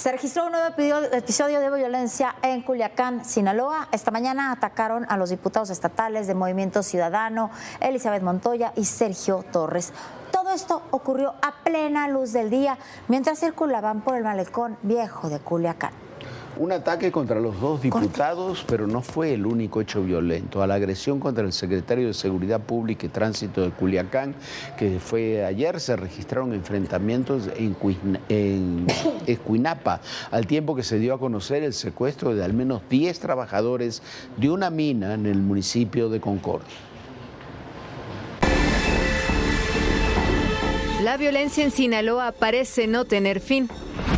Se registró un nuevo episodio de violencia en Culiacán, Sinaloa. Esta mañana atacaron a los diputados estatales de Movimiento Ciudadano, Elizabeth Montoya y Sergio Torres. Todo esto ocurrió a plena luz del día mientras circulaban por el malecón viejo de Culiacán. Un ataque contra los dos diputados, pero no fue el único hecho violento. A la agresión contra el secretario de Seguridad Pública y Tránsito de Culiacán, que fue ayer, se registraron enfrentamientos en Escuinapa, al tiempo que se dio a conocer el secuestro de al menos 10 trabajadores de una mina en el municipio de Concordia. La violencia en Sinaloa parece no tener fin.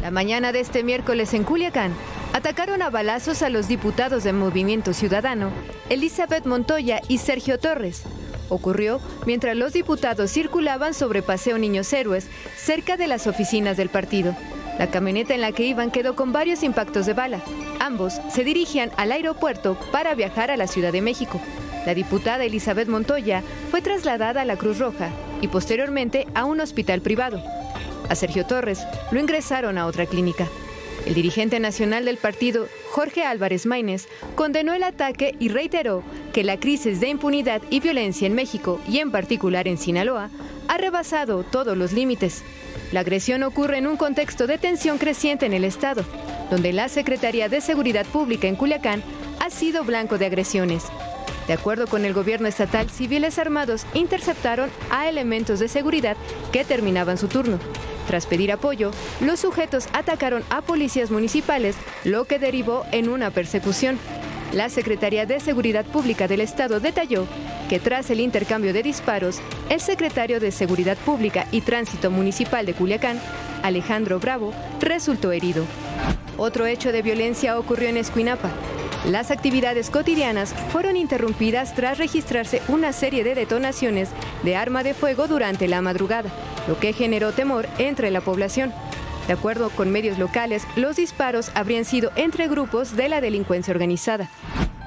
La mañana de este miércoles en Culiacán, atacaron a balazos a los diputados de Movimiento Ciudadano, Elizabeth Montoya y Sergio Torres. Ocurrió mientras los diputados circulaban sobre Paseo Niños Héroes, cerca de las oficinas del partido. La camioneta en la que iban quedó con varios impactos de bala. Ambos se dirigían al aeropuerto para viajar a la Ciudad de México. La diputada Elizabeth Montoya fue trasladada a la Cruz Roja y posteriormente a un hospital privado. A Sergio Torres lo ingresaron a otra clínica. El dirigente nacional del partido, Jorge Álvarez Maínez, condenó el ataque y reiteró que la crisis de impunidad y violencia en México, y en particular en Sinaloa, ha rebasado todos los límites. La agresión ocurre en un contexto de tensión creciente en el estado, donde la Secretaría de Seguridad Pública en Culiacán ha sido blanco de agresiones. De acuerdo con el gobierno estatal, civiles armados interceptaron a elementos de seguridad que terminaban su turno. Tras pedir apoyo, los sujetos atacaron a policías municipales, lo que derivó en una persecución. La Secretaría de Seguridad Pública del Estado detalló que tras el intercambio de disparos, el secretario de Seguridad Pública y Tránsito Municipal de Culiacán, Alejandro Bravo, resultó herido. Otro hecho de violencia ocurrió en Escuinapa. Las actividades cotidianas fueron interrumpidas tras registrarse una serie de detonaciones de arma de fuego durante la madrugada, lo que generó temor entre la población. De acuerdo con medios locales, los disparos habrían sido entre grupos de la delincuencia organizada.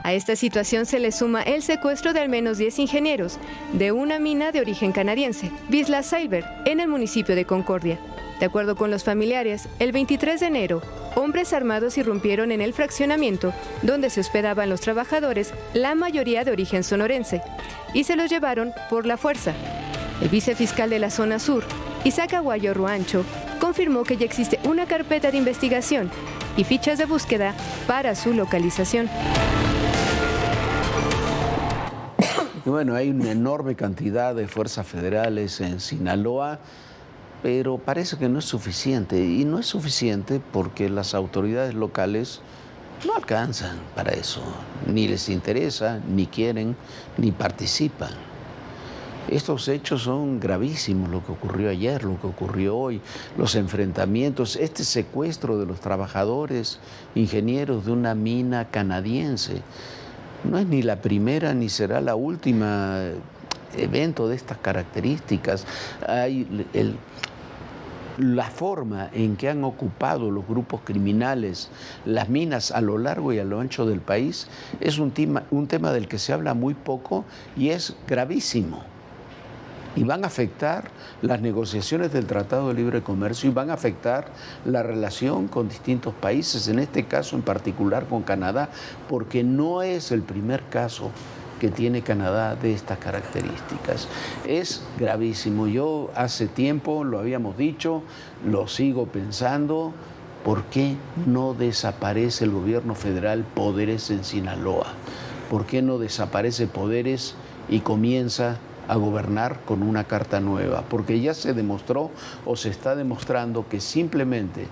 A esta situación se le suma el secuestro de al menos 10 ingenieros de una mina de origen canadiense, Vizsla Silver, en el municipio de Concordia. De acuerdo con los familiares, el 23 de enero, hombres armados irrumpieron en el fraccionamiento donde se hospedaban los trabajadores, la mayoría de origen sonorense, y se los llevaron por la fuerza. El vicefiscal de la zona sur, Isaac Aguayo Ruancho, confirmó que ya existe una carpeta de investigación y fichas de búsqueda para su localización. Y bueno, hay una enorme cantidad de fuerzas federales en Sinaloa, pero parece que no es suficiente. Y no es suficiente porque las autoridades locales no alcanzan para eso. Ni les interesa, ni quieren, ni participan. Estos hechos son gravísimos, lo que ocurrió ayer, lo que ocurrió hoy, los enfrentamientos, este secuestro de los trabajadores, ingenieros de una mina canadiense. No es ni la primera ni será la última evento de estas características. La forma en que han ocupado los grupos criminales las minas a lo largo y a lo ancho del país es un tema del que se habla muy poco y es gravísimo. Y van a afectar las negociaciones del Tratado de Libre Comercio y van a afectar la relación con distintos países, en este caso en particular con Canadá, porque no es el primer caso que tiene Canadá de estas características. Es gravísimo. Yo hace tiempo lo habíamos dicho, lo sigo pensando. ¿Por qué no desaparece el gobierno federal poderes en Sinaloa? ¿Por qué no desaparece poderes y comienza a gobernar con una carta nueva? Porque ya se demostró o se está demostrando que simplemente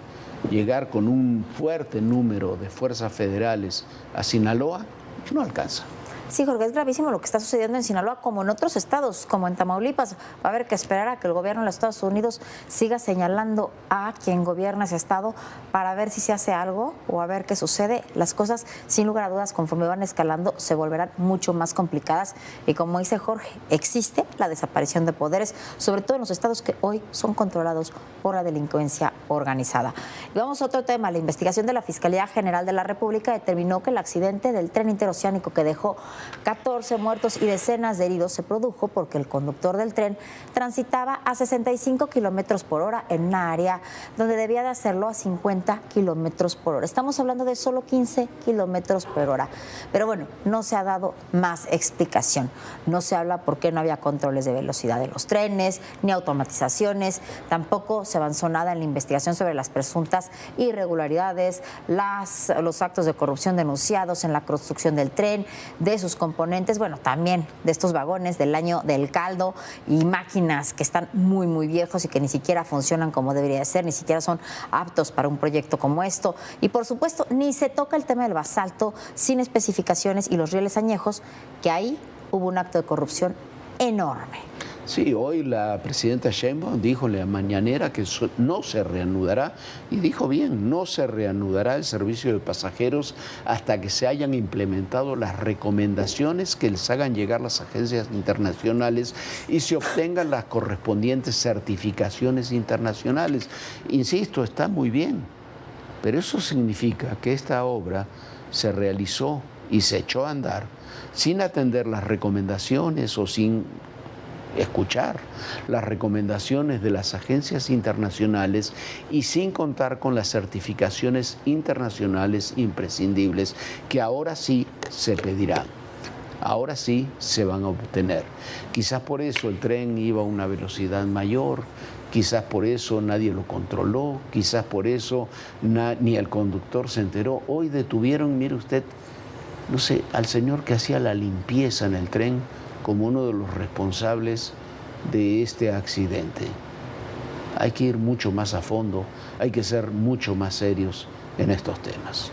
llegar con un fuerte número de fuerzas federales a Sinaloa no alcanza. Sí, Jorge, es gravísimo lo que está sucediendo en Sinaloa, como en otros estados, como en Tamaulipas. Va a haber que esperar a que el gobierno de los Estados Unidos siga señalando a quien gobierna ese estado para ver si se hace algo o a ver qué sucede. Las cosas, sin lugar a dudas, conforme van escalando, se volverán mucho más complicadas. Y como dice Jorge, existe la desaparición de poderes, sobre todo en los estados que hoy son controlados por la delincuencia organizada. Y vamos a otro tema. La investigación de la Fiscalía General de la República determinó que el accidente del tren interoceánico que dejó 14 muertos y decenas de heridos se produjo porque el conductor del tren transitaba a 65 kilómetros por hora en una área donde debía de hacerlo a 50 kilómetros por hora. Estamos hablando de solo 15 kilómetros por hora. Pero bueno, no se ha dado más explicación. No se habla por qué no había controles de velocidad de los trenes, ni automatizaciones. Tampoco se avanzó nada en la investigación sobre las presuntas irregularidades, los actos de corrupción denunciados en la construcción del tren, de sus componentes, bueno, también de estos vagones del año del caldo y máquinas que están muy, muy viejos y que ni siquiera funcionan como debería ser, ni siquiera son aptos para un proyecto como esto. Y por supuesto, ni se toca el tema del basalto sin especificaciones y los rieles añejos, que ahí hubo un acto de corrupción enorme. Sí, hoy la presidenta Sheinbaum dijo en la mañanera que no se reanudará, y dijo bien, no se reanudará el servicio de pasajeros hasta que se hayan implementado las recomendaciones que les hagan llegar las agencias internacionales y se obtengan las correspondientes certificaciones internacionales. Insisto, está muy bien, pero eso significa que esta obra se realizó y se echó a andar sin atender las recomendaciones o sin escuchar las recomendaciones de las agencias internacionales y sin contar con las certificaciones internacionales imprescindibles que ahora sí se pedirán, ahora sí se van a obtener. Quizás por eso el tren iba a una velocidad mayor, quizás por eso nadie lo controló, quizás por eso ni el conductor se enteró. Hoy detuvieron, mire usted, no sé, al señor que hacía la limpieza en el tren como uno de los responsables de este accidente. Hay que ir mucho más a fondo, hay que ser mucho más serios en estos temas.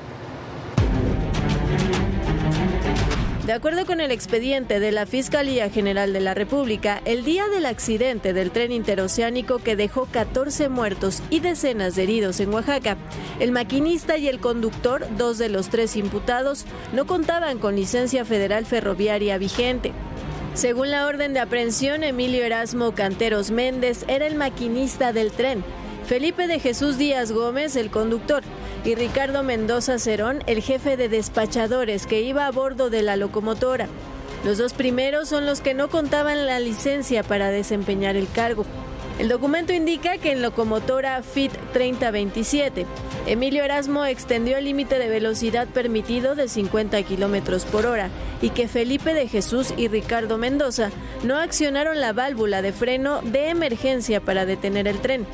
De acuerdo con el expediente de la Fiscalía General de la República, el día del accidente del tren interoceánico que dejó 14 muertos y decenas de heridos en Oaxaca, el maquinista y el conductor, 2 de los 3 imputados, no contaban con licencia federal ferroviaria vigente. Según la orden de aprehensión, Emilio Erasmo Canteros Méndez era el maquinista del tren, Felipe de Jesús Díaz Gómez el conductor y Ricardo Mendoza Cerón el jefe de despachadores que iba a bordo de la locomotora. Los 2 primeros son los que no contaban la licencia para desempeñar el cargo. El documento indica que en locomotora FIT 3027, Emilio Erasmo extendió el límite de velocidad permitido de 50 kilómetros por hora y que Felipe de Jesús y Ricardo Mendoza no accionaron la válvula de freno de emergencia para detener el tren.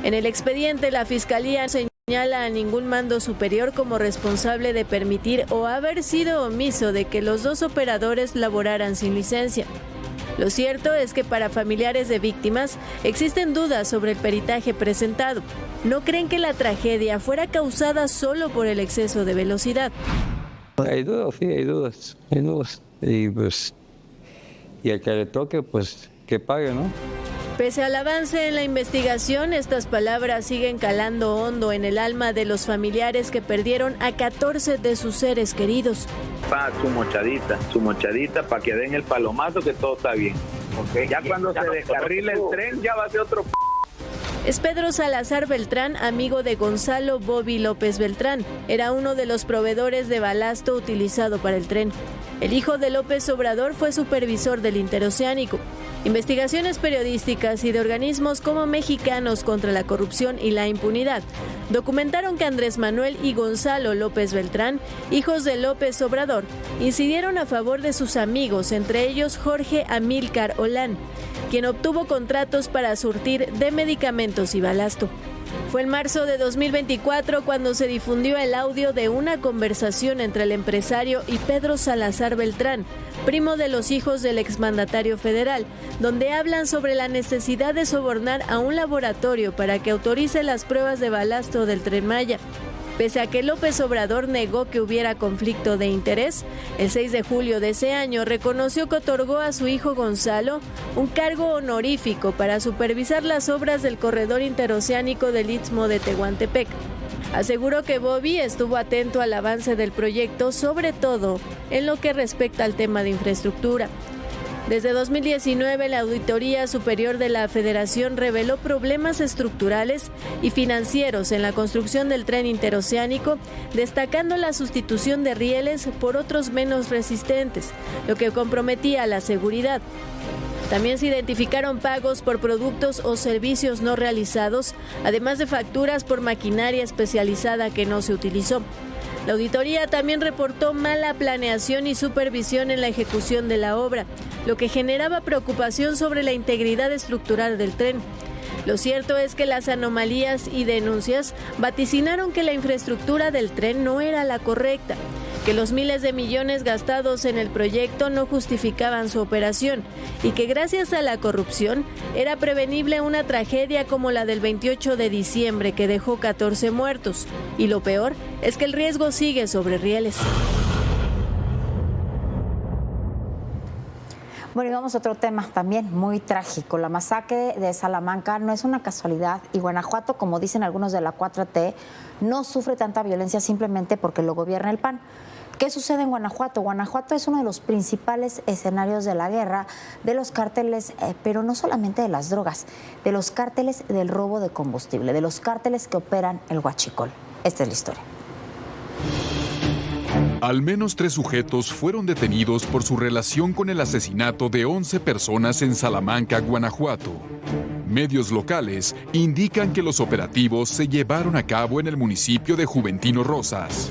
En el expediente, la Fiscalía señala a ningún mando superior como responsable de permitir o haber sido omiso de que los 2 operadores laboraran sin licencia. Lo cierto es que para familiares de víctimas existen dudas sobre el peritaje presentado. No creen que la tragedia fuera causada solo por el exceso de velocidad. Hay dudas, sí, hay dudas. Y al que le toque, pues que pague, ¿no? Pese al avance en la investigación, estas palabras siguen calando hondo en el alma de los familiares que perdieron a 14 de sus seres queridos. Su mochadita para que den el palomazo que todo está bien. Okay. Ya cuando se descarrile el tren ya va a ser otro. Es Pedro Salazar Beltrán, amigo de Gonzalo Bobby López Beltrán. Era uno de los proveedores de balasto utilizado para el tren. El hijo de López Obrador fue supervisor del interoceánico. Investigaciones periodísticas y de organismos como Mexicanos contra la Corrupción y la Impunidad documentaron que Andrés Manuel y Gonzalo López Beltrán, hijos de López Obrador, incidieron a favor de sus amigos, entre ellos Jorge Amílcar Olán, quien obtuvo contratos para surtir de medicamentos y balasto. Fue en marzo de 2024 cuando se difundió el audio de una conversación entre el empresario y Pedro Salazar Beltrán, primo de los hijos del exmandatario federal, donde hablan sobre la necesidad de sobornar a un laboratorio para que autorice las pruebas de balasto del Tren Maya. Pese a que López Obrador negó que hubiera conflicto de interés, el 6 de julio de ese año reconoció que otorgó a su hijo Gonzalo un cargo honorífico para supervisar las obras del corredor interoceánico del Istmo de Tehuantepec. Aseguró que Bobby estuvo atento al avance del proyecto, sobre todo en lo que respecta al tema de infraestructura. Desde 2019, la Auditoría Superior de la Federación reveló problemas estructurales y financieros en la construcción del tren interoceánico, destacando la sustitución de rieles por otros menos resistentes, lo que comprometía la seguridad. También se identificaron pagos por productos o servicios no realizados, además de facturas por maquinaria especializada que no se utilizó. La auditoría también reportó mala planeación y supervisión en la ejecución de la obra, lo que generaba preocupación sobre la integridad estructural del tren. Lo cierto es que las anomalías y denuncias vaticinaron que la infraestructura del tren no era la correcta, que los miles de millones gastados en el proyecto no justificaban su operación y que gracias a la corrupción era prevenible una tragedia como la del 28 de diciembre que dejó 14 muertos. Y lo peor es que el riesgo sigue sobre rieles. Bueno, y vamos a otro tema también muy trágico. La masacre de Salamanca no es una casualidad y Guanajuato, como dicen algunos de la 4T, no sufre tanta violencia simplemente porque lo gobierna el PAN. ¿Qué sucede en Guanajuato? Guanajuato es uno de los principales escenarios de la guerra de los cárteles, pero no solamente de las drogas, de los cárteles del robo de combustible, de los cárteles que operan el huachicol. Esta es la historia. Al menos 3 sujetos fueron detenidos por su relación con el asesinato de 11 personas en Salamanca, Guanajuato. Medios locales indican que los operativos se llevaron a cabo en el municipio de Juventino Rosas.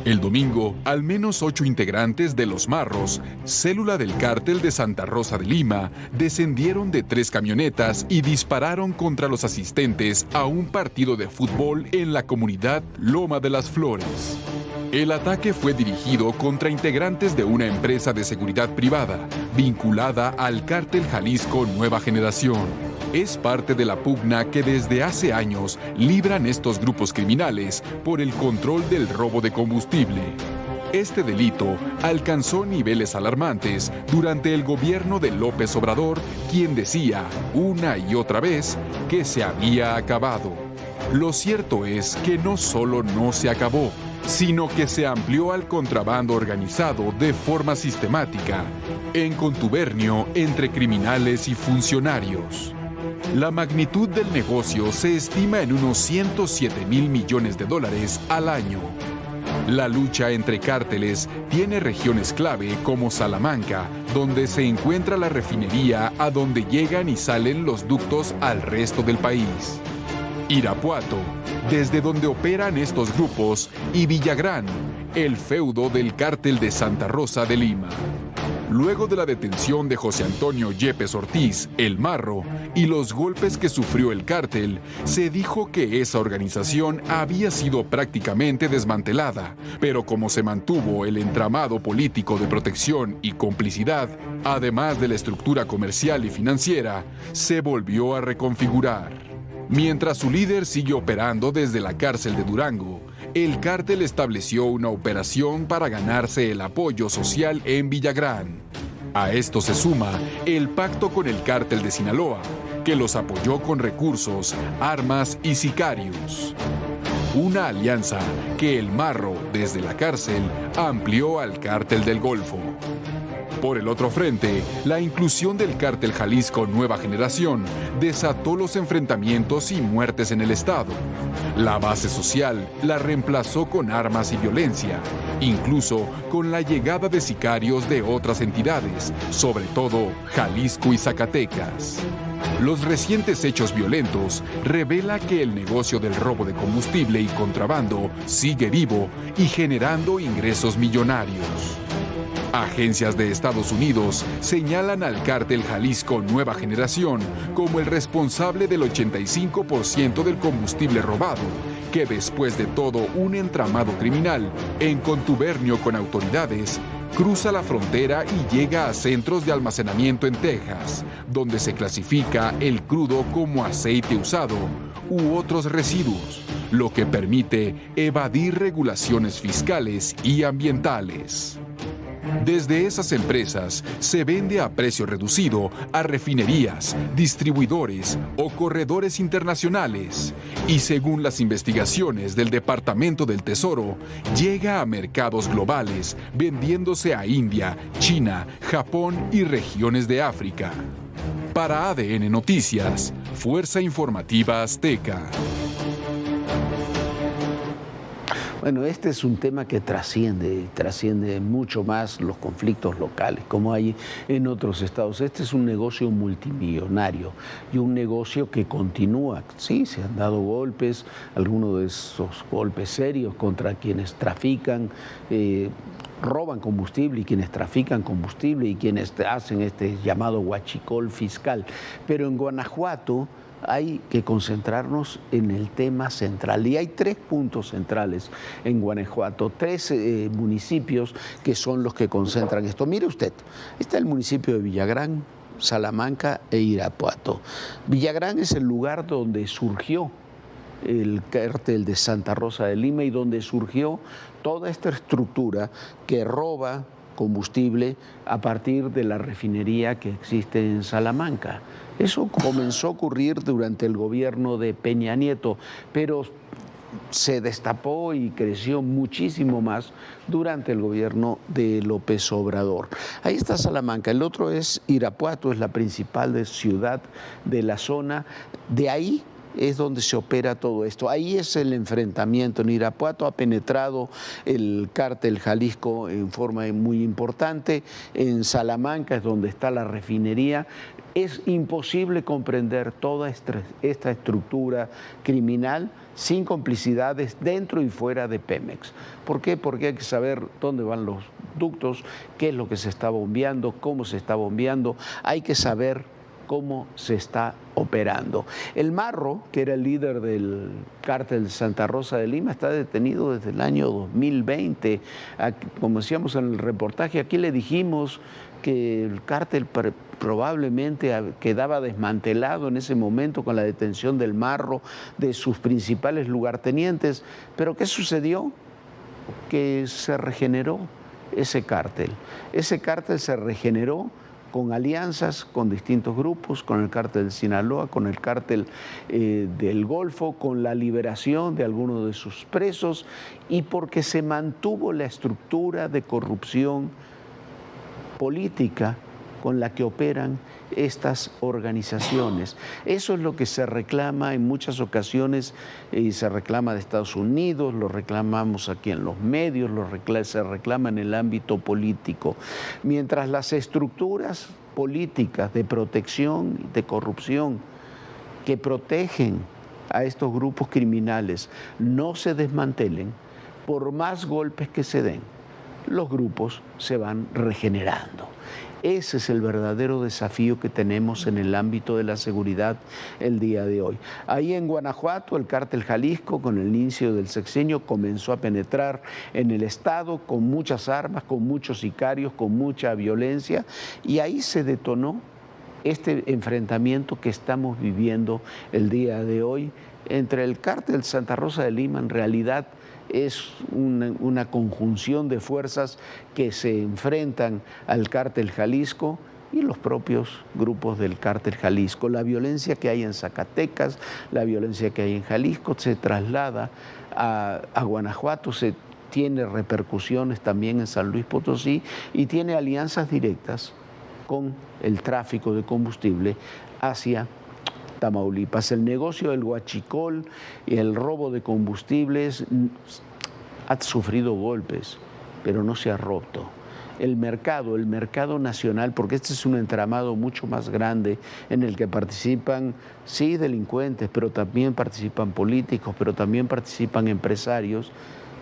El domingo, al menos 8 integrantes de Los Marros, célula del cártel de Santa Rosa de Lima, descendieron de 3 camionetas y dispararon contra los asistentes a un partido de fútbol en la comunidad Loma de las Flores. El ataque fue dirigido contra integrantes de una empresa de seguridad privada, vinculada al cártel Jalisco Nueva Generación. Es parte de la pugna que desde hace años libran estos grupos criminales por el control del robo de combustible. Este delito alcanzó niveles alarmantes durante el gobierno de López Obrador, quien decía una y otra vez que se había acabado. Lo cierto es que no solo no se acabó, sino que se amplió al contrabando organizado de forma sistemática, en contubernio entre criminales y funcionarios. La magnitud del negocio se estima en unos 107,000 millones de dólares al año. La lucha entre cárteles tiene regiones clave como Salamanca, donde se encuentra la refinería a donde llegan y salen los ductos al resto del país. Irapuato, desde donde operan estos grupos, y Villagrán, el feudo del cártel de Santa Rosa de Lima. Luego de la detención de José Antonio Yepes Ortiz, el Marro, y los golpes que sufrió el cártel, se dijo que esa organización había sido prácticamente desmantelada, pero como se mantuvo el entramado político de protección y complicidad, además de la estructura comercial y financiera, se volvió a reconfigurar. Mientras su líder sigue operando desde la cárcel de Durango, el cártel estableció una operación para ganarse el apoyo social en Villagrán. A esto se suma el pacto con el cártel de Sinaloa, que los apoyó con recursos, armas y sicarios. Una alianza que el Marro, desde la cárcel, amplió al cártel del Golfo. Por el otro frente, la inclusión del cártel Jalisco Nueva Generación desató los enfrentamientos y muertes en el estado. La base social la reemplazó con armas y violencia, incluso con la llegada de sicarios de otras entidades, sobre todo Jalisco y Zacatecas. Los recientes hechos violentos revelan que el negocio del robo de combustible y contrabando sigue vivo y generando ingresos millonarios. Agencias de Estados Unidos señalan al cártel Jalisco Nueva Generación como el responsable del 85% del combustible robado, que después de todo un entramado criminal, en contubernio con autoridades, cruza la frontera y llega a centros de almacenamiento en Texas, donde se clasifica el crudo como aceite usado u otros residuos, lo que permite evadir regulaciones fiscales y ambientales. Desde esas empresas se vende a precio reducido a refinerías, distribuidores o corredores internacionales. Y según las investigaciones del Departamento del Tesoro, llega a mercados globales vendiéndose a India, China, Japón y regiones de África. Para ADN Noticias, Fuerza Informativa Azteca. Bueno, este es un tema que trasciende mucho más los conflictos locales, como hay en otros estados. Este es un negocio multimillonario y un negocio que continúa. Sí, se han dado golpes, algunos de esos golpes serios contra quienes trafican, roban combustible y quienes trafican combustible y quienes hacen este llamado huachicol fiscal. Pero en Guanajuato hay que concentrarnos en el tema central. Y hay 3 puntos centrales en Guanajuato, 3 municipios que son los que concentran esto. Mire usted, está el municipio de Villagrán, Salamanca e Irapuato. Villagrán es el lugar donde surgió el cártel de Santa Rosa de Lima y donde surgió toda esta estructura que roba combustible a partir de la refinería que existe en Salamanca. Eso comenzó a ocurrir durante el gobierno de Peña Nieto, pero se destapó y creció muchísimo más durante el gobierno de López Obrador. Ahí está Salamanca, el otro es Irapuato, es la principal ciudad de la zona. De ahí es donde se opera todo esto. Ahí es el enfrentamiento. En Irapuato ha penetrado el cártel Jalisco en forma muy importante. En Salamanca es donde está la refinería. Es imposible comprender toda esta estructura criminal sin complicidades dentro y fuera de Pemex. ¿Por qué? Porque hay que saber dónde van los ductos, qué es lo que se está bombeando, cómo se está bombeando. Hay que saber cómo se está operando. El Marro, que era el líder del cártel de Santa Rosa de Lima, está detenido desde el año 2020. Como decíamos en el reportaje, aquí le dijimos que el cártel probablemente quedaba desmantelado en ese momento con la detención del Marro, de sus principales lugartenientes. Pero ¿qué sucedió? Que se regeneró ese cártel. Ese cártel se regeneró con alianzas con distintos grupos, con el cártel de Sinaloa, con el cártel del Golfo, con la liberación de algunos de sus presos y porque se mantuvo la estructura de corrupción política con la que operan estas organizaciones. Eso es lo que se reclama en muchas ocasiones y se reclama de Estados Unidos, lo reclamamos aquí en los medios, se reclama en el ámbito político. Mientras las estructuras políticas de protección y de corrupción que protegen a estos grupos criminales no se desmantelen, por más golpes que se den, los grupos se van regenerando. Ese es el verdadero desafío que tenemos en el ámbito de la seguridad el día de hoy. Ahí en Guanajuato, el cártel Jalisco, con el inicio del sexenio, comenzó a penetrar en el estado con muchas armas, con muchos sicarios, con mucha violencia, y ahí se detonó este enfrentamiento que estamos viviendo el día de hoy entre el cártel Santa Rosa de Lima. En realidad es una conjunción de fuerzas que se enfrentan al cártel Jalisco y los propios grupos del cártel Jalisco. La violencia que hay en Zacatecas, la violencia que hay en Jalisco se traslada a Guanajuato, tiene repercusiones también en San Luis Potosí y tiene alianzas directas con el tráfico de combustible hacia Tamaulipas. El negocio del huachicol y el robo de combustibles ha sufrido golpes, pero no se ha roto. El mercado nacional, porque este es un entramado mucho más grande en el que participan, sí, delincuentes, pero también participan políticos, pero también participan empresarios.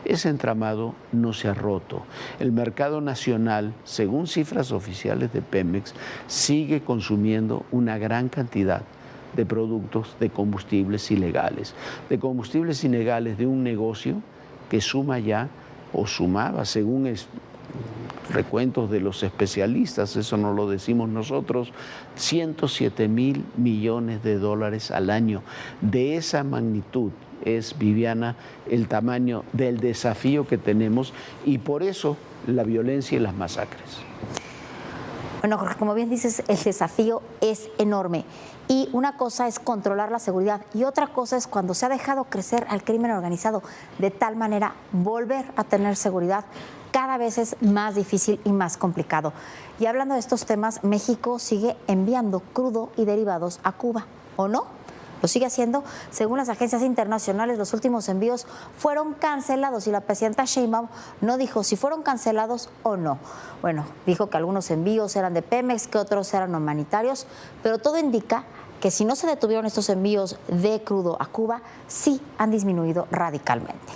Ese entramado no se ha roto. El mercado nacional, según cifras oficiales de Pemex, sigue consumiendo una gran cantidad de productos de combustibles ilegales. De combustibles ilegales de un negocio que suma ya, o sumaba, según recuentos de los especialistas, eso no lo decimos nosotros, 107 mil millones de dólares al año. De esa magnitud es, Viviana, el tamaño del desafío que tenemos y por eso la violencia y las masacres. Bueno, Jorge, como bien dices, el desafío es enorme. Y una cosa es controlar la seguridad y otra cosa es cuando se ha dejado crecer al crimen organizado de tal manera, volver a tener seguridad cada vez es más difícil y más complicado. Y hablando de estos temas, México sigue enviando crudo y derivados a Cuba, ¿o no? Lo sigue haciendo. Según las agencias internacionales, los últimos envíos fueron cancelados y la presidenta Sheinbaum no dijo si fueron cancelados o no. Bueno, dijo que algunos envíos eran de Pemex, que otros eran humanitarios, pero todo indica que si no se detuvieron estos envíos de crudo a Cuba, sí han disminuido radicalmente.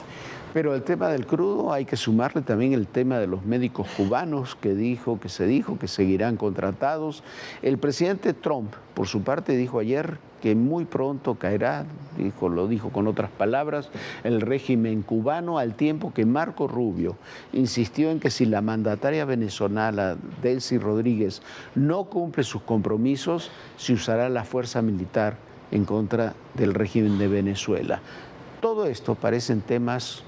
Pero el tema del crudo hay que sumarle también el tema de los médicos cubanos que se dijo que seguirán contratados. El presidente Trump, por su parte, dijo ayer que muy pronto caerá, lo dijo con otras palabras, el régimen cubano, al tiempo que Marco Rubio insistió en que si la mandataria venezolana Delcy Rodríguez no cumple sus compromisos, se usará la fuerza militar en contra del régimen de Venezuela. Todo esto parecen temas,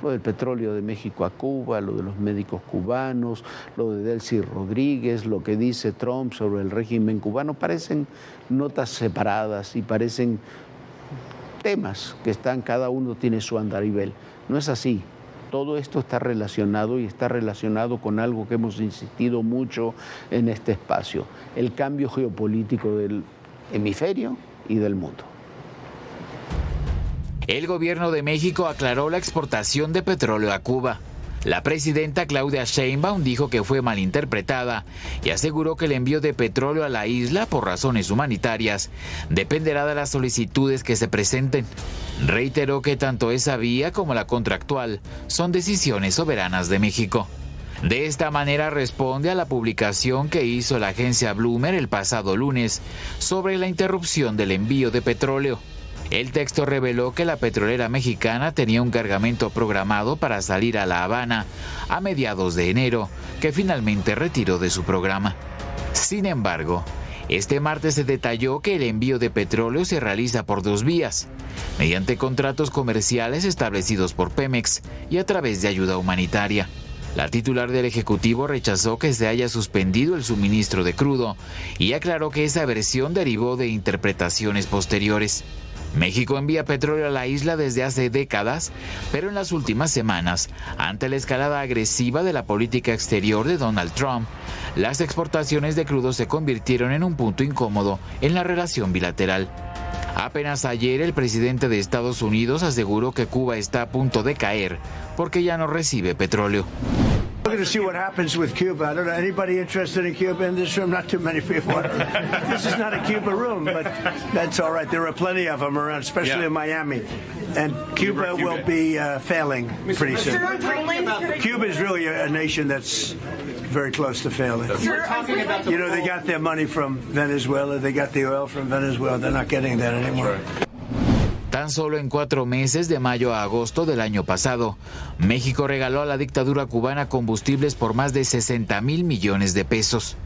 lo del petróleo de México a Cuba, lo de los médicos cubanos, lo de Delcy Rodríguez, lo que dice Trump sobre el régimen cubano, parecen notas separadas y parecen temas que están, cada uno tiene su andarivel. No es así. Todo esto está relacionado y está relacionado con algo que hemos insistido mucho en este espacio, el cambio geopolítico del hemisferio y del mundo. El gobierno de México aclaró la exportación de petróleo a Cuba. La presidenta Claudia Sheinbaum dijo que fue malinterpretada y aseguró que el envío de petróleo a la isla por razones humanitarias dependerá de las solicitudes que se presenten. Reiteró que tanto esa vía como la contractual son decisiones soberanas de México. De esta manera responde a la publicación que hizo la agencia Bloomberg el pasado lunes sobre la interrupción del envío de petróleo. El texto reveló que la petrolera mexicana tenía un cargamento programado para salir a La Habana a mediados de enero, que finalmente retiró de su programa. Sin embargo, este martes se detalló que el envío de petróleo se realiza por dos vías, mediante contratos comerciales establecidos por Pemex y a través de ayuda humanitaria. La titular del Ejecutivo rechazó que se haya suspendido el suministro de crudo y aclaró que esa versión derivó de interpretaciones posteriores. México envía petróleo a la isla desde hace décadas, pero en las últimas semanas, ante la escalada agresiva de la política exterior de Donald Trump, las exportaciones de crudo se convirtieron en un punto incómodo en la relación bilateral. Apenas ayer el presidente de Estados Unidos aseguró que Cuba está a punto de caer porque ya no recibe petróleo. We're going to see what happens with Cuba. I don't know anybody interested in Cuba in this room. Not too many people. This is not a Cuba room, but that's all right. There are plenty of them around, especially in Miami. And Cuba will be failing pretty soon. Cuba is really a nation that's very close to failing. You know, they got their money from Venezuela. They got the oil from Venezuela. They're not getting that anymore. Tan solo en 4 meses, de mayo a agosto del año pasado, México regaló a la dictadura cubana combustibles por más de 60,000 millones de pesos.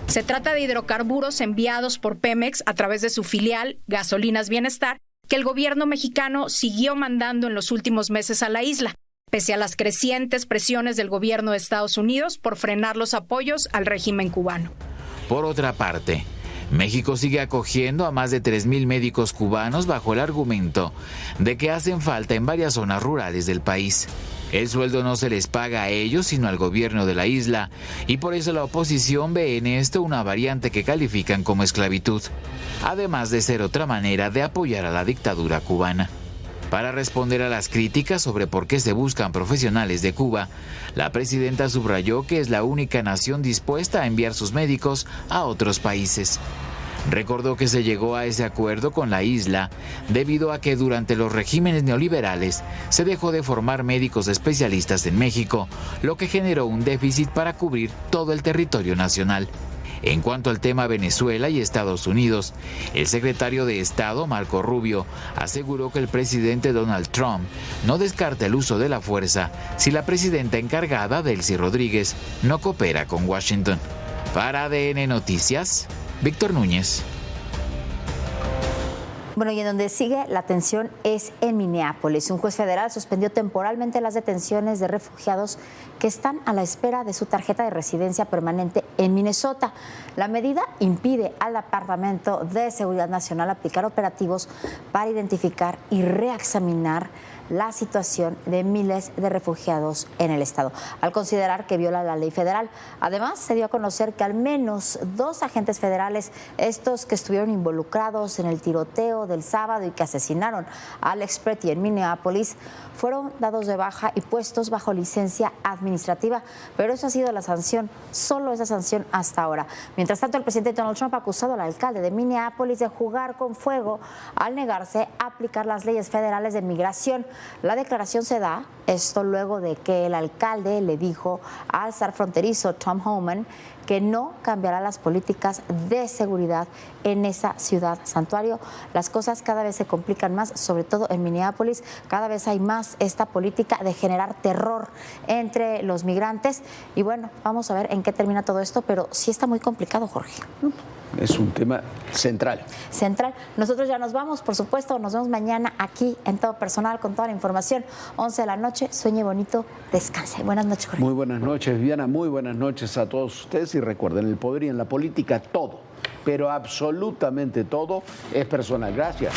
Se trata de hidrocarburos enviados por Pemex a través de su filial Gasolinas Bienestar, que el gobierno mexicano siguió mandando en los últimos meses a la isla, pese a las crecientes presiones del gobierno de Estados Unidos por frenar los apoyos al régimen cubano. Por otra parte, México sigue acogiendo a más de 3,000 médicos cubanos bajo el argumento de que hacen falta en varias zonas rurales del país. El sueldo no se les paga a ellos, sino al gobierno de la isla, y por eso la oposición ve en esto una variante que califican como esclavitud, además de ser otra manera de apoyar a la dictadura cubana. Para responder a las críticas sobre por qué se buscan profesionales de Cuba, la presidenta subrayó que es la única nación dispuesta a enviar sus médicos a otros países. Recordó que se llegó a ese acuerdo con la isla debido a que durante los regímenes neoliberales se dejó de formar médicos especialistas en México, lo que generó un déficit para cubrir todo el territorio nacional. En cuanto al tema Venezuela y Estados Unidos, el secretario de Estado, Marco Rubio, aseguró que el presidente Donald Trump no descarta el uso de la fuerza si la presidenta encargada, Delcy Rodríguez, no coopera con Washington. Para ADN Noticias, Víctor Núñez. Bueno, y en donde sigue la tensión es en Minneapolis. Un juez federal suspendió temporalmente las detenciones de refugiados que están a la espera de su tarjeta de residencia permanente en Minnesota. La medida impide al Departamento de Seguridad Nacional aplicar operativos para identificar y reexaminar la situación de miles de refugiados en el estado, al considerar que viola la ley federal. Además, se dio a conocer que al menos 2 agentes federales, estos que estuvieron involucrados en el tiroteo del sábado y que asesinaron a Alex Pretty en Minneapolis, fueron dados de baja y puestos bajo licencia administrativa. Pero eso ha sido la sanción, solo esa sanción hasta ahora. Mientras tanto, el presidente Donald Trump ha acusado al alcalde de Minneapolis de jugar con fuego al negarse a aplicar las leyes federales de migración. La declaración se da, esto luego de que el alcalde le dijo al zar fronterizo Tom Homan que no cambiará las políticas de seguridad en esa ciudad santuario. Las cosas cada vez se complican más, sobre todo en Minneapolis. Cada vez hay más esta política de generar terror entre los migrantes. Y bueno, vamos a ver en qué termina todo esto, pero sí está muy complicado, Jorge. Es un tema central. Central. Nosotros ya nos vamos, por supuesto, nos vemos mañana aquí en Todo Personal con toda la información. 11 de la noche, sueñe bonito, descanse. Buenas noches, Jorge. Muy buenas noches, Viviana, muy buenas noches a todos ustedes y recuerden, el poder y en la política todo, pero absolutamente todo es personal. Gracias.